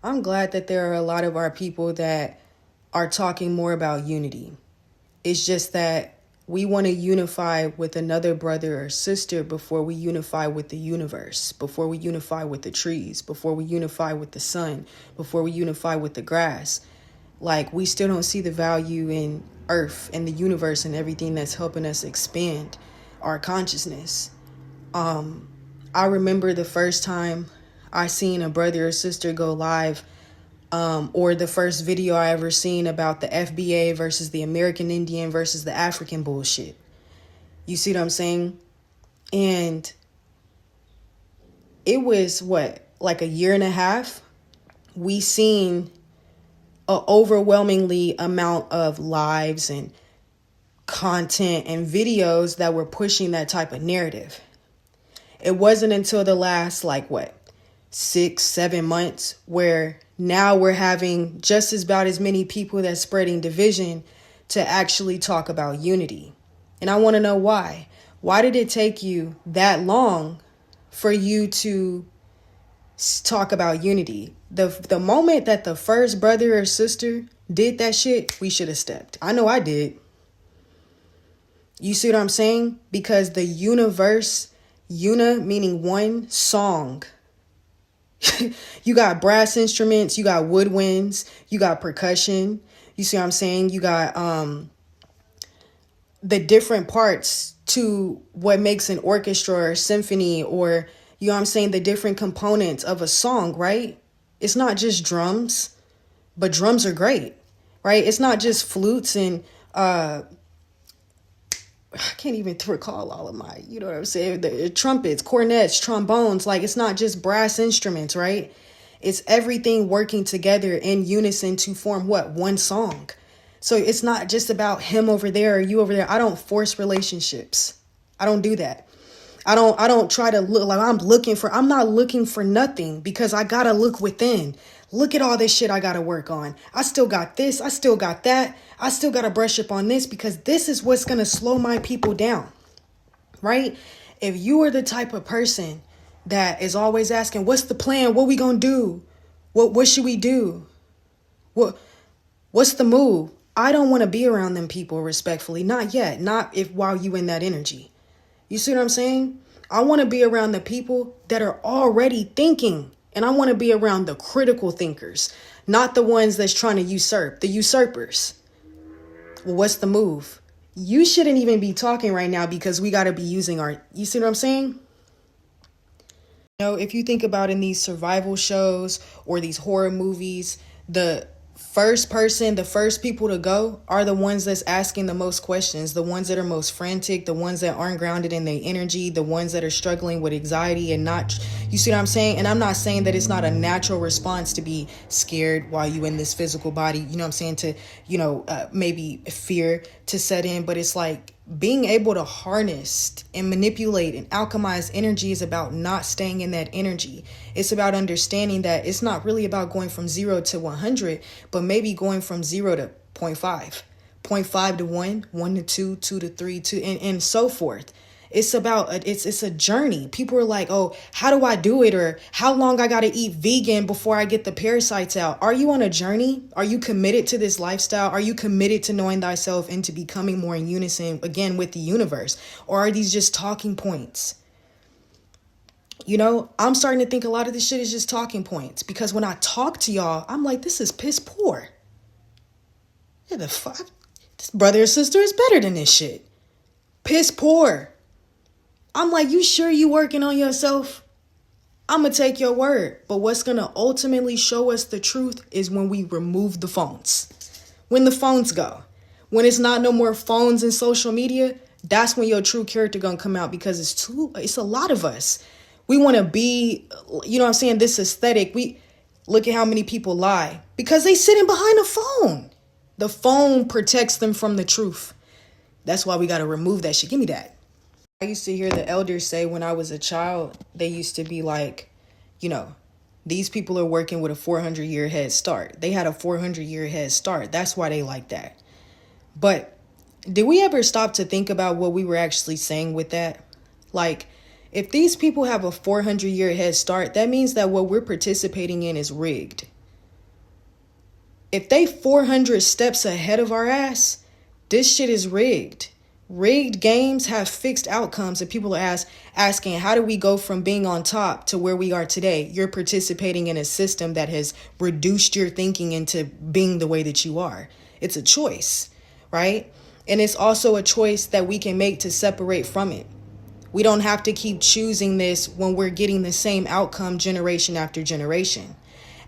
I'm glad that there are a lot of our people that are talking more about unity. It's just that we want to unify with another brother or sister before we unify with the universe, before we unify with the trees, before we unify with the sun, before we unify with the grass. Like, we still don't see the value in earth and the universe and everything that's helping us expand our consciousness. I remember the first time I seen a brother or sister go live, or the first video I ever seen about the FBA versus the American Indian versus the African bullshit. You see what I'm saying? And it was like a year and a half. We seen a overwhelmingly amount of lives and content and videos that were pushing that type of narrative. It wasn't until the last 6-7 months where now we're having just about as many people that's spreading division to actually talk about unity. And I want to know why. Why did it take you that long for you to talk about unity? The moment that the first brother or sister did that shit, we should have stepped. I know I did. You see what I'm saying? Because the universe, una meaning one, song. You got brass instruments, you got woodwinds, you got percussion. You see what I'm saying? You got the different parts to what makes an orchestra or symphony, or, you know what I'm saying, the different components of a song, right? It's not just drums, but drums are great, right? It's not just flutes and I can't even recall all of my, you know what I'm saying, the trumpets, cornets, trombones. Like, it's not just brass instruments, right? It's everything working together in unison to form what? One song. So it's not just about him over there or you over there. I don't force relationships. I don't do that. I don't try to look like I'm not looking for nothing, because I gotta look within. Look at all this shit I gotta work on. I still got this. I still got that. I still gotta brush up on this, because this is what's gonna slow my people down, right? If you are the type of person that is always asking, what's the plan? What we gonna do? What should we do? What's the move? I don't want to be around them people, respectfully. Not yet. Not if while you in that energy. You see what I'm saying? I want to be around the people that are already thinking. And I want to be around the critical thinkers, not the ones that's trying to usurp, the usurpers. Well, what's the move? You shouldn't even be talking right now, because we got to be using you see what I'm saying? You know, if you think about in these survival shows or these horror movies, the first people to go are the ones that's asking the most questions, the ones that are most frantic, the ones that aren't grounded in their energy, the ones that are struggling with anxiety and not, you see what I'm saying? And I'm not saying that it's not a natural response to be scared while you in this physical body, you know what I'm saying, to, maybe fear to set in, but it's like being able to harness and manipulate and alchemize energy is about not staying in that energy. It's about understanding that it's not really about going from 0 to 100, but maybe going from 0 to 0.5, 0.5 to 1, 1 to 2, 2 to 3, 2, and so forth. It's about, it's a journey. People are like, oh, how do I do it? Or how long I got to eat vegan before I get the parasites out? Are you on a journey? Are you committed to this lifestyle? Are you committed to knowing thyself and to becoming more in unison again with the universe? Or are these just talking points? You know, I'm starting to think a lot of this shit is just talking points, because when I talk to y'all, I'm like, this is piss poor. Yeah, the fuck? This brother or sister is better than this shit. Piss poor. I'm like, you sure you working on yourself? I'm going to take your word. But what's going to ultimately show us the truth is when we remove the phones. When the phones go. When it's not no more phones and social media, that's when your true character going to come out, because it's a lot of us. We want to be, you know what I'm saying, this aesthetic. We look at how many people lie because they sitting behind a phone. The phone protects them from the truth. That's why we got to remove that shit. Give me that. I used to hear the elders say when I was a child, they used to be like, these people are working with a 400-year head start. They had a 400-year head start. That's why they like that. But did we ever stop to think about what we were actually saying with that? Like, if these people have a 400-year head start, that means that what we're participating in is rigged. If they 400 steps ahead of our ass, this shit is rigged. Rigged games have fixed outcomes, and people are asking, how do we go from being on top to where we are today? You're participating in a system that has reduced your thinking into being the way that you are. It's a choice, right? And it's also a choice that we can make to separate from it. We don't have to keep choosing this when we're getting the same outcome generation after generation.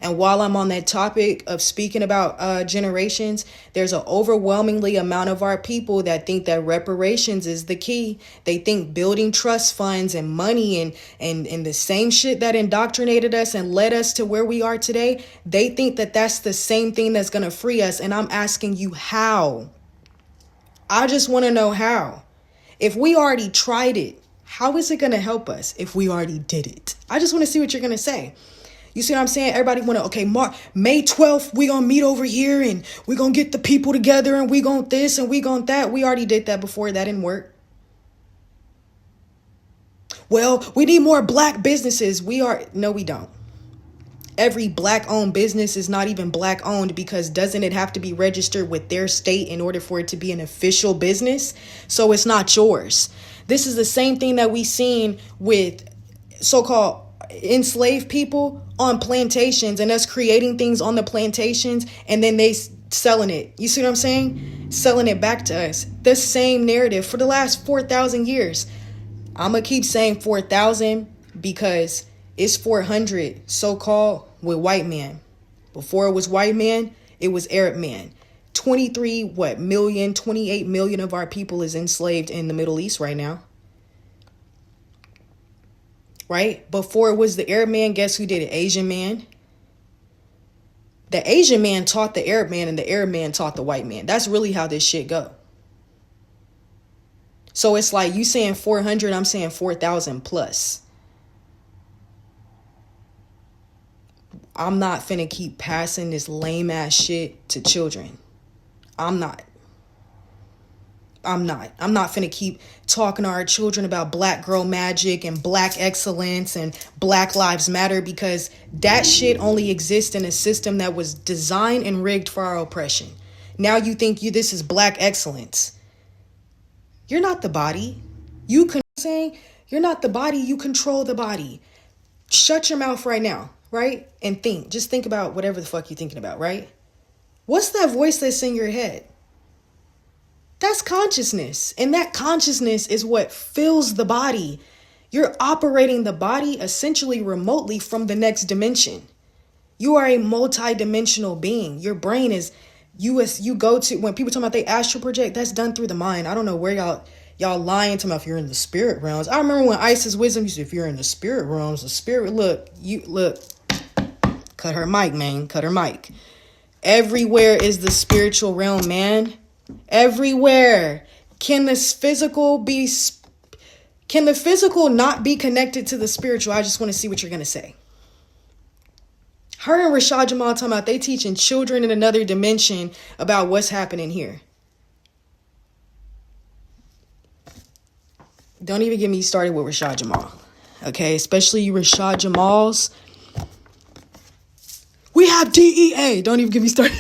And while I'm on that topic of speaking about generations, there's an overwhelmingly amount of our people that think that reparations is the key. They think building trust funds and money and the same shit that indoctrinated us and led us to where we are today, they think that that's the same thing that's going to free us. And I'm asking you, how? I just want to know how. If we already tried it, how is it going to help us if we already did it? I just want to see what you're going to say. You see what I'm saying? Everybody want to, okay, May 12th, we going to meet over here and we going to get the people together and we going this and we going that. We already did that before. That didn't work. Well, we need more black businesses. No, we don't. Every black owned business is not even black owned because doesn't it have to be registered with their state in order for it to be an official business? So it's not yours. This is the same thing that we seen with so-called enslaved people on plantations and us creating things on the plantations and then they selling it. You see what I'm saying? Selling it back to us. The same narrative for the last 4,000 years. I'm going to keep saying 4,000 because it's 400 so-called with white men. Before it was white man, it was Arab man. 28 million of our people is enslaved in the Middle East right now. Right? Before it was the Arab man, guess who did it? Asian man. The Asian man taught the Arab man and the Arab man taught the white man. That's really how this shit go. So it's like you saying 400, I'm saying 4,000 plus. I'm not finna keep passing this lame ass shit to children. I'm not finna keep talking to our children about black girl magic and black excellence and Black Lives Matter because that shit only exists in a system that was designed and rigged for our oppression. Now you think this is black excellence. You're not the body. You're not the body. You control the body. Shut your mouth right now, right? And think. Just think about whatever the fuck you're thinking about, right? What's that voice that's in your head? That's consciousness. And that consciousness is what fills the body. You're operating the body essentially remotely from the next dimension. You are a multi-dimensional being. Your brain is, you go to, when people talk about they astral project, that's done through the mind. I don't know where y'all lying to me if you're in the spirit realms. I remember when Isis Wisdom used to, if you're in the spirit realms, the spirit, look, cut her mic, man, cut her mic. Everywhere is the spiritual realm, man. Everywhere. Can the physical not be connected to the spiritual? I just want to see what you're going to say. Her and Rashad Jamal talking about they teaching children in another dimension about what's happening here. Don't even get me started with Rashad Jamal. Okay, especially you Rashad Jamals. We have DEA. Don't even get me started.